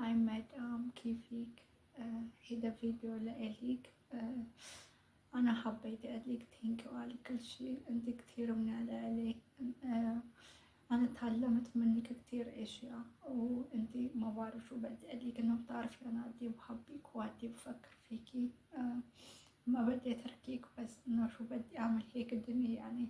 هاي مدام كيفك؟ هذا فيديو لإلك. أنا حبيت أقولك ثانك على كل شيء، أنت كثير منالة علي. أنا تعلمت منك كثير أشياء، وأنت ما بعرف شو بدي أقولك، إنه بتعرفي أنا قدي بحبك وقدي بفكر فيكي. ما بدي أتركيك، بس إنه شو بدي أعمل هيك الدنيا يعني.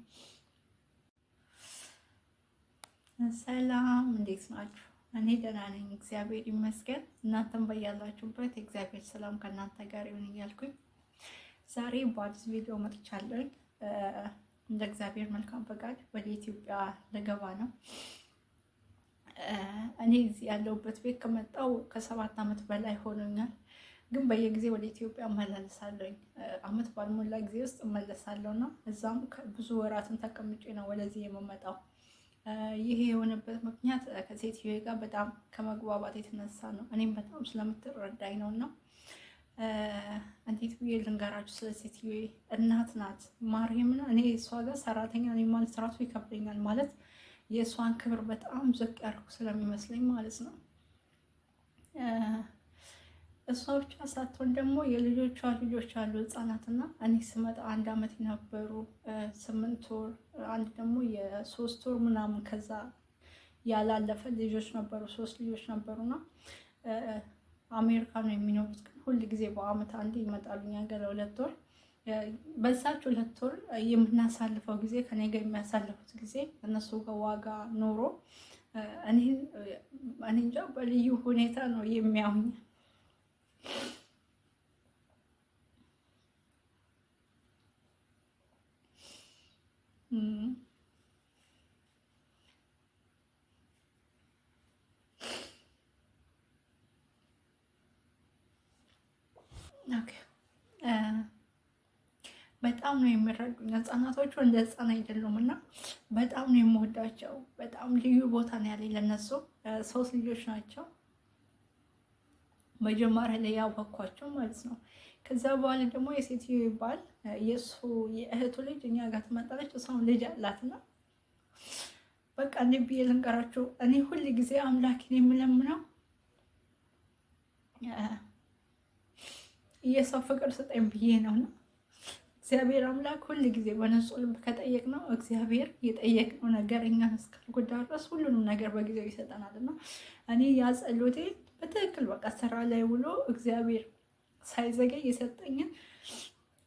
ሰላም እንዴት ናችሁ? እኔ ደህና ነኝ እግዚአብሔር ይመስገን። እናንተም በያላችሁበት እግዚአብሔር ሰላም ከእናንተ ጋር ይሁን እያልኩኝ ዛሬ በአዲስ ቪዲዮ መጥቻለሁ። እንደ እግዚአብሔር መልካም ፈቃድ ወደ ኢትዮጵያ ልገባ ነው። እኔ እዚህ ያለሁበት ቤት ከመጣሁ ከ7 ዓመት በላይ ሆኖኛል። ግን በየጊዜው ወደ ኢትዮጵያ እመላለሳለሁ። አመት ባልሞላ ጊዜ ውስጥ እመለሳለሁ እና እዛም ብዙ ወራትን ተቀምጬ ነው ወደዚህ የምመጣው። ይሄ የሆነበት ምክንያት ከሴትዮዋ ጋር በጣም ከመግባባት የተነሳ ነው። እኔም በጣም ስለምትረዳኝ ነው። እና እንዴት ብዬ ልንገራችሁ? ስለ ሴትዮዋ እናት ናት ማርያምን። እኔ እሷ ጋር ሰራተኛ ነኝ ማለት ራሱ ይከብደኛል። ማለት የእሷን ክብር በጣም ዝቅ ያልኩ ስለሚመስለኝ ማለት ነው። እሷ ብቻ ሳትሆን ደግሞ የልጆቿ ልጆች አሉ ህጻናትና እኔ ስመጣ 1 ዓመት የነበሩ 8 ወር፣ አንድ ደግሞ የ3 ወር ምናምን ከዛ ያላለፈ ልጆች ነበሩ። 3 ልጆች ነበሩና አሜሪካ ነው የሚኖሩት። ግን ሁል ጊዜ በአመት አንዴ ይመጣሉ እኛ ጋር ለ2 ወር። በዛች 2 ወር የምናሳልፈው ጊዜ ከኔ ጋር የሚያሳልፉት ጊዜ እነሱ ጋር ዋጋ ኖሮ እኔ እንጃ በልዩ ሁኔታ ነው የሚያዩኝ። በጣም ነው የሚረዱኝ። ህጻናቶቹ እንደ ህጻን አይደሉም እና በጣም ነው የምወዳቸው። በጣም ልዩ ቦታ ነው ያለኝ ለነሱ። 3 ልጆች ናቸው መጀመሪያ ላይ ያወኳቸው ማለት ነው። ከዛ በኋላ ደግሞ የሴትዮ ይባል የእሱ የእህቱ ልጅ እኛ ጋር ትመጣለች። እሷም ልጅ አላትና በቃ እንዴ ብዬ ልንገራችሁ፣ እኔ ሁል ጊዜ አምላኬን የምለምነው የሰው ፍቅር ስጠኝ ብዬ ነውና እግዚአብሔር አምላክ ሁል ጊዜ በንጹህ ልብ ከጠየቅነው እግዚአብሔር የጠየቅነው ነገር እኛን እስካልጎዳ ድረስ ሁሉንም ነገር በጊዜው ይሰጠናል። እና እኔ ያ ጸሎቴ በትክክል በቃ ስራ ላይ ውሎ እግዚአብሔር ሳይዘገይ የሰጠኝን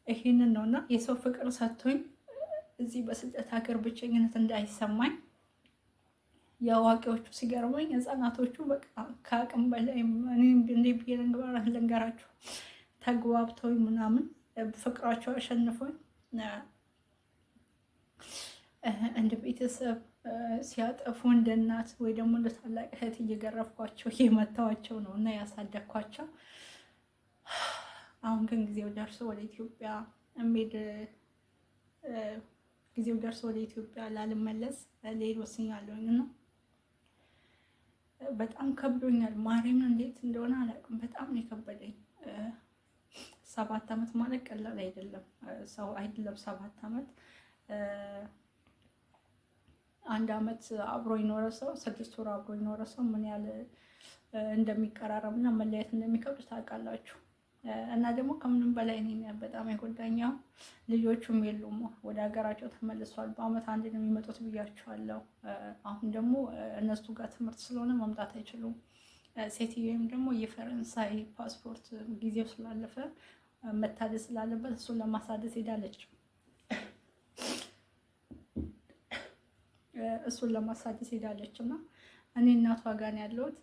ይሄንን ነውና የሰው ፍቅር ሰጥቶኝ እዚህ በስደት ሀገር ብቸኝነት እንዳይሰማኝ የአዋቂዎቹ ሲገርመኝ ህጻናቶቹ በቃ ከአቅም በላይ እኔ እንዴ ብዬ ልንገራችሁ ተግባብተውኝ ምናምን ፍቅራቸው አሸንፎኝ እንደ ቤተሰብ ሲያጠፉ እንደ እናት ወይ ደግሞ እንደ ታላቅ እህት እየገረፍኳቸው እየመታኋቸው ነው እና ያሳደግኳቸው። አሁን ግን ጊዜው ደርሶ ወደ ኢትዮጵያ እምሄድ ጊዜው ደርሶ ወደ ኢትዮጵያ ላልመለስ ልሄድ ወስኛለሁኝ እና በጣም ከብዶኛል። ማርያምን እንዴት እንደሆነ አላውቅም። በጣም ነው የከበደኝ። 7 ዓመት ማለት ቀላል አይደለም። ሰው አይደለም 7 ዓመት 1 ዓመት አብሮ የኖረ ሰው 6 ወር አብሮ የኖረ ሰው ምን ያህል እንደሚቀራረብ እና መለያየት እንደሚከብድ ታውቃላችሁ። እና ደግሞ ከምንም በላይ እኔ በጣም የጎዳኛው ልጆቹም የሉም፣ ወደ ሀገራቸው ተመልሷል። በአመት አንድ ነው የሚመጡት ብያቸዋለሁ። አሁን ደግሞ እነሱ ጋር ትምህርት ስለሆነ መምጣት አይችሉም። ሴትዮዋም ደግሞ የፈረንሳይ ፓስፖርት ጊዜው ስላለፈ መታደስ ስላለበት እሱን ለማሳደስ ሄዳለች። እና እኔ እናቷ ጋር ነው ያለሁት።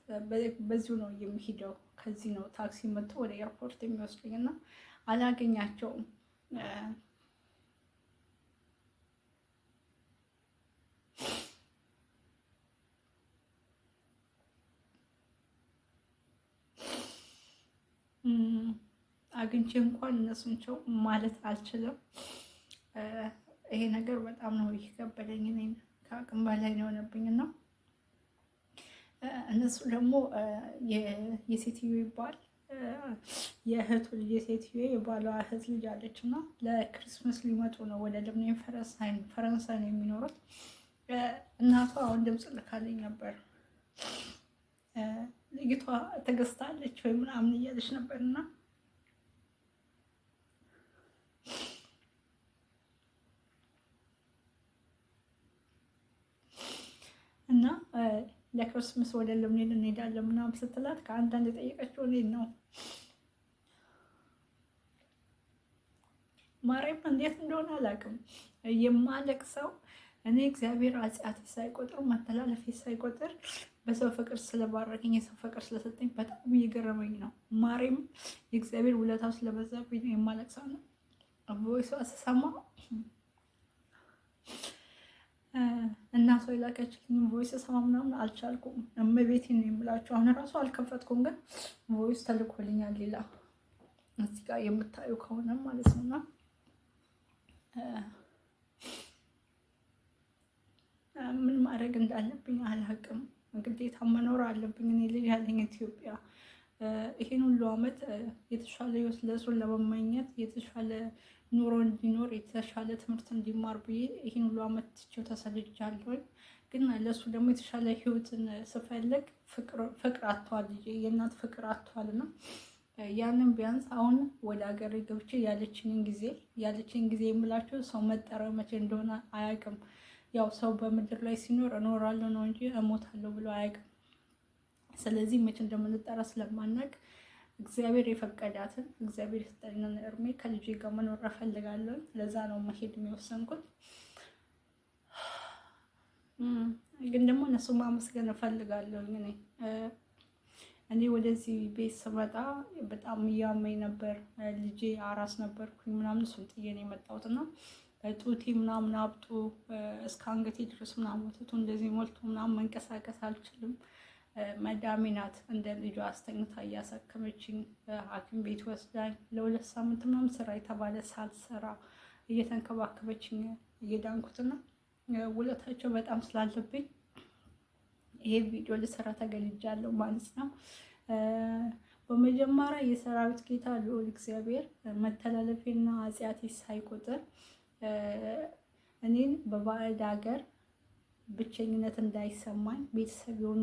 በዚሁ ነው የሚሄደው። ከዚህ ነው ታክሲ መጥቶ ወደ ኤርፖርት የሚወስደኝ እና አላገኛቸውም። አግኝቼ እንኳን እነሱን ቸው ማለት አልችልም። ይሄ ነገር በጣም ነው የከበደኝ። እኔን ከአቅም በላይ ነው የሆነብኝ እና እነሱ ደግሞ የሴትዮ ይባል የእህቱ ልጅ የሴትዮ የባሏ እህት ልጅ አለች እና ለክሪስመስ ሊመጡ ነው ወደ ለምኔ ፈረንሳይ ነው የሚኖሩት። እናቷ አሁን ድምፅ ልካልኝ ነበር። ልጅቷ ተገዝታለች ወይ ምናምን እያለች ነበርና እና ለክርስመስ ወደ ለምኔን እንሄዳለን ምናምን ስትላት ከአንዳንድ የጠየቀችው እኔን ነው። ማርያም እንዴት እንደሆነ አላውቅም። የማለቅ ሰው እኔ እግዚአብሔር ኃጢአቴ ሳይቆጥር መተላለፌ ሳይቆጥር በሰው ፍቅር ስለባረከኝ የሰው ፍቅር ስለሰጠኝ በጣም እየገረመኝ ነው። ማርያም የእግዚአብሔር ውለታው ስለበዛብኝ ነው የማለቅ ሰው ነው። ቮይሷ ስሰማ እናቷ የላከችልኝ ቮይስ ስሰማ ምናምን አልቻልኩም። እመቤቴን ነው የምላችሁ። አሁን ራሱ አልከፈትኩም፣ ግን ቮይስ ተልኮልኛል ሌላ እዚህ ጋር የምታዩ ከሆነ ማለት ነውና ምን ማድረግ እንዳለብኝ አላውቅም። ግዴታ መኖር አለብኝ። እኔ ልጅ ያለኝ ኢትዮጵያ ይሄን ሁሉ ዓመት የተሻለ ህይወት ለእሱን ለመመኘት የተሻለ ኑሮ እንዲኖር የተሻለ ትምህርት እንዲማር ብዬ ይሄን ሁሉ ዓመት ትቼው ተሰድጃለሁ። ግን ለእሱ ደግሞ የተሻለ ህይወትን ስፈልግ ፍቅር አጥቷል። ልጄ የእናት ፍቅር አጥቷልና ያንን ቢያንስ አሁን ወደ ሀገሬ ገብቼ ያለችኝን ጊዜ የምላቸው ሰው መጠሪያው መቼ እንደሆነ አያውቅም። ያው ሰው በምድር ላይ ሲኖር እኖራለሁ ነው እንጂ እሞታለሁ ብሎ አያውቅም። ስለዚህ መቼ እንደምንጠራ ስለማናውቅ እግዚአብሔር የፈቀዳትን እግዚአብሔር የሰጠንን እድሜ ከልጄ ጋር መኖር እፈልጋለሁ። ለዛ ነው መሄድ የሚወሰንኩት። ግን ደግሞ እነሱ ማመስገን እፈልጋለሁ። እኔ ወደዚህ ቤት ስመጣ በጣም እያመኝ ነበር። ልጄ አራስ ነበርኩኝ ምናምን እሱን ጥዬ ነው የመጣሁት እና ጡቴ ምናምን አብጦ እስከ አንገቴ ድረስ ምናምን ወጥቶ እንደዚህ ሞልቶ ምናምን መንቀሳቀስ አልችልም። መዳሜ ናት እንደ ልጇ አስተኝታ እያሳከመችኝ ሐኪም ቤት ወስዳኝ ለ2 ሳምንት ምናምን ስራ የተባለ ሳልሰራ እየተንከባከበችኝ እየዳንኩትና ውለታቸው በጣም ስላለብኝ ይሄ ቪዲዮ ልሰራ ተገድጃለሁ ማለት ነው። በመጀመሪያ የሰራዊት ጌታ ልዑል እግዚአብሔር መተላለፌና ኃጢአቴ ሳይቆጥር እኔን በባዕድ ሀገር ብቸኝነት እንዳይሰማኝ ቤተሰብ የሆኑ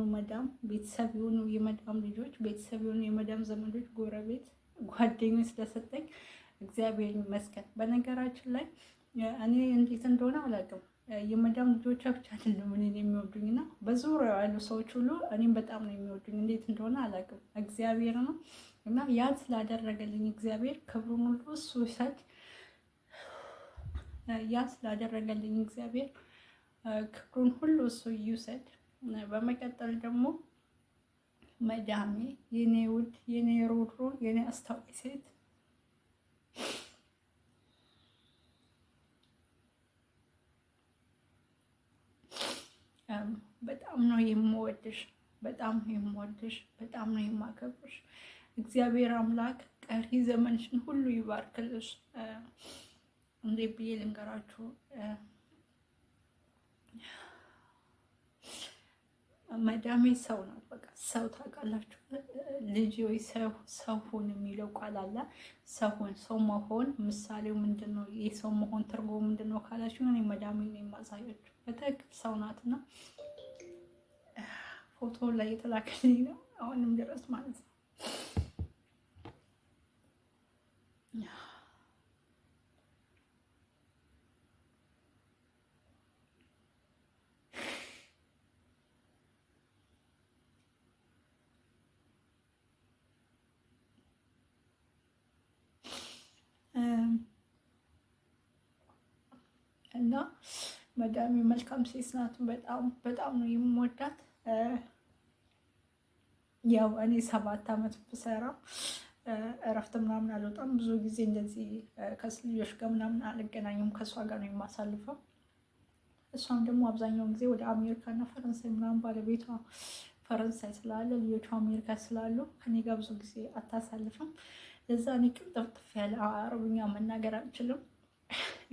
ቤተሰብ የሆኑ የመዳም ልጆች፣ ቤተሰብ የሆኑ የመዳም ዘመዶች፣ ጎረቤት፣ ጓደኞች ስለሰጠኝ እግዚአብሔር ይመስገን። በነገራችን ላይ እኔ እንዴት እንደሆነ አላውቅም። የመዳም ልጆቿ ብቻ አይደለም እኔን የሚወዱኝና በዙሪያው ያሉ ሰዎች ሁሉ እኔም በጣም ነው የሚወዱኝ። እንዴት እንደሆነ አላውቅም። እግዚአብሔር ነው እና ያን ስላደረገልኝ እግዚአብሔር ክብሩን ሁሉ እሱ ይሰጥ። ያን ስላደረገልኝ እግዚአብሔር ክብሩን ሁሉ እሱ ይውሰድ። በመቀጠል ደግሞ መዳሜ የኔ ውድ፣ የኔ ሮሮ፣ የኔ አስታዋይ ሴት በጣም ነው የምወድሽ፣ በጣም ነው የምወድሽ፣ በጣም ነው የማከብርሽ። እግዚአብሔር አምላክ ቀሪ ዘመንሽን ሁሉ ይባርክልሽ። እንዴት ብዬ ልንገራችሁ? መዳሜ ሰው ናት። በቃ ሰው ታውቃላችሁ። ልጅ ወይ ሰው ሁን የሚለው ቃል አለ። ሰው መሆን ምሳሌው ምንድን ነው? የሰው መሆን ትርጉሙ ምንድን ነው ካላችሁ እኔ መዳሜ ነው የማሳያችሁ። በትክክል ሰው ናትና ፎቶ ላይ የተላከልኝ ነው አሁንም ድረስ ማለት ነው። እና መዳሜ መልካም ሴት ናት። በጣም ነው የምወዳት። ያው እኔ 7 ዓመት ብሰራ እረፍት ምናምን አልወጣም። ብዙ ጊዜ እንደዚህ ከልጆች ጋር ምናምን አልገናኝም። ከእሷ ጋር ነው የማሳልፈው። እሷም ደግሞ አብዛኛውን ጊዜ ወደ አሜሪካ እና ፈረንሳይ ምናምን ባለቤቷ ፈረንሳይ ስላለ ልጆቿ አሜሪካ ስላሉ ከኔ ጋር ብዙ ጊዜ አታሳልፍም። ለዛ እኔ ቅልጥፍጥፍ ያለ አረብኛ መናገር አልችልም።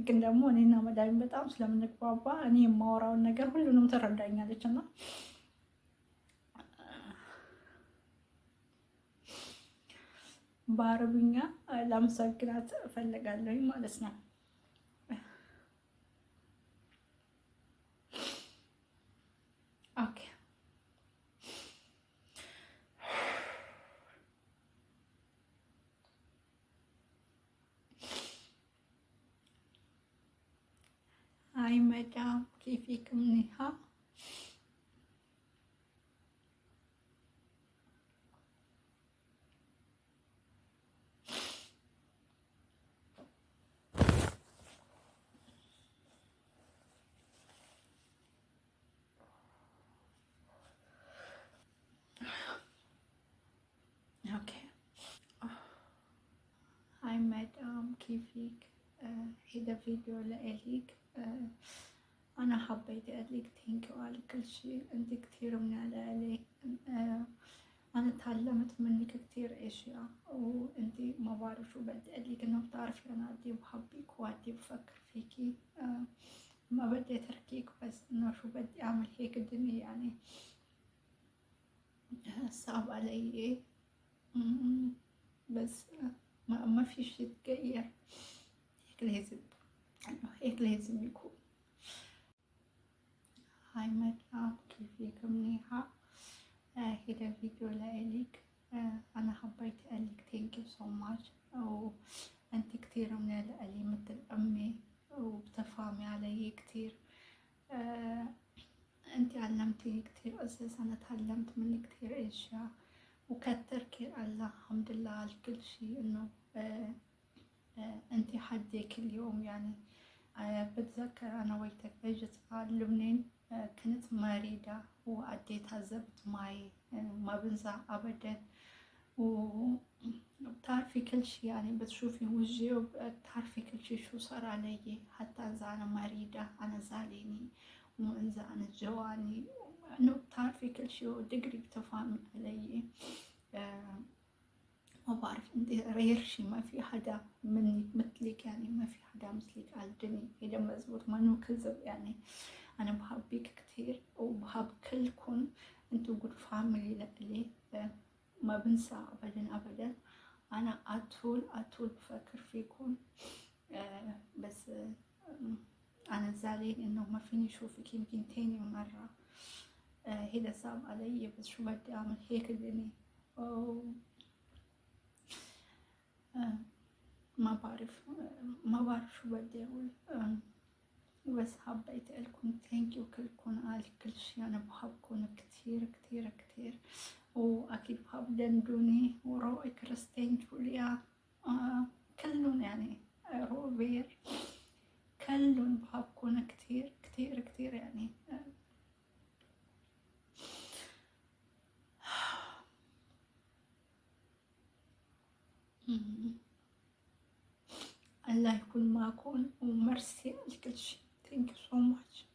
ግን ደግሞ እኔና መዳሜ በጣም ስለምንግባባ እኔ የማወራውን ነገር ሁሉንም ትረዳኛለች እና በአረብኛ ላመሰግናት እፈልጋለሁ ማለት ነው። ኦኬ هاي مدام كيفك منيحة؟ اوكي. هاي مدام كيفك؟ هذا فيديو لإلك. أنا حبيت أقولك ثانك على كل شيء، أنت كثير منعلى علي. أنا تعلمت منك كثير أشياء، وأنت ما بعرف شو بدي أقولك، إنه بتعرفي أنا قدي بحبك وقدي بفكر فيكي. ما بدي أتركيك، بس إنه شو بدي أعمل، هيك الدنيا يعني صعب علي. بس ما في شي يتغير، هيك لازم، هيك لازم يكون. هاي مدام كيفك منيحة؟ هذا فيديو لإلك. أنا حبيت أقولك ثانك يو سو ماتش، وأنت كثير منعلى علي مثل أمي، وبتفهمي علي كثير. أنت علمتيني كثير قصص، أنا تعلمت منك كثير أشياء، وكتر خير الله، الحمد لله على كل شيء. إنه أنت حدي كل يوم يعني. بتذكر أنا ويتك اجت على لبنان، كنت مريضة وعديت عذبت معي، ما بنسى أبدا. وبتعرفي كل شي يعني، بتشوفي وجهي وبتعرفي كل شي شو صار علي، حتى إذا أنا مريضة أنا زعلانة، وإذا أنا جواني، إنه بتعرفي كل شي ودغري بتفهمي علي. ما بعرف، انت غير شي، ما في حدا منك مثلك يعني، ما في حدا مثلك على الدنيا. هذا مزبوط، ما انه كذب يعني. انا بحبك كتير وبحب كلكم، انتو جود فاميلي لإلي. ما بنسى ابدا ابدا. انا اطول بفكر فيكم. بس انا زعلان انه ما فيني اشوفك يمكن تاني مرة. هذا صعب علي، بس شو بدي اعمل، هيك الدنيا. ما بعرف شو بدي اقول. بس حبيت لكم ثانك يو كلكم على كل شيء. انا بحبكم كتير كتير كتير، واكيد بحب دندوني وروي كريستين جوليا، كلهم يعني، روبير، كلهم بحبكم كتير كتير كتير يعني. الله يكون معكم، ومرسي على كل شيء. ثانك يو سو ماتش.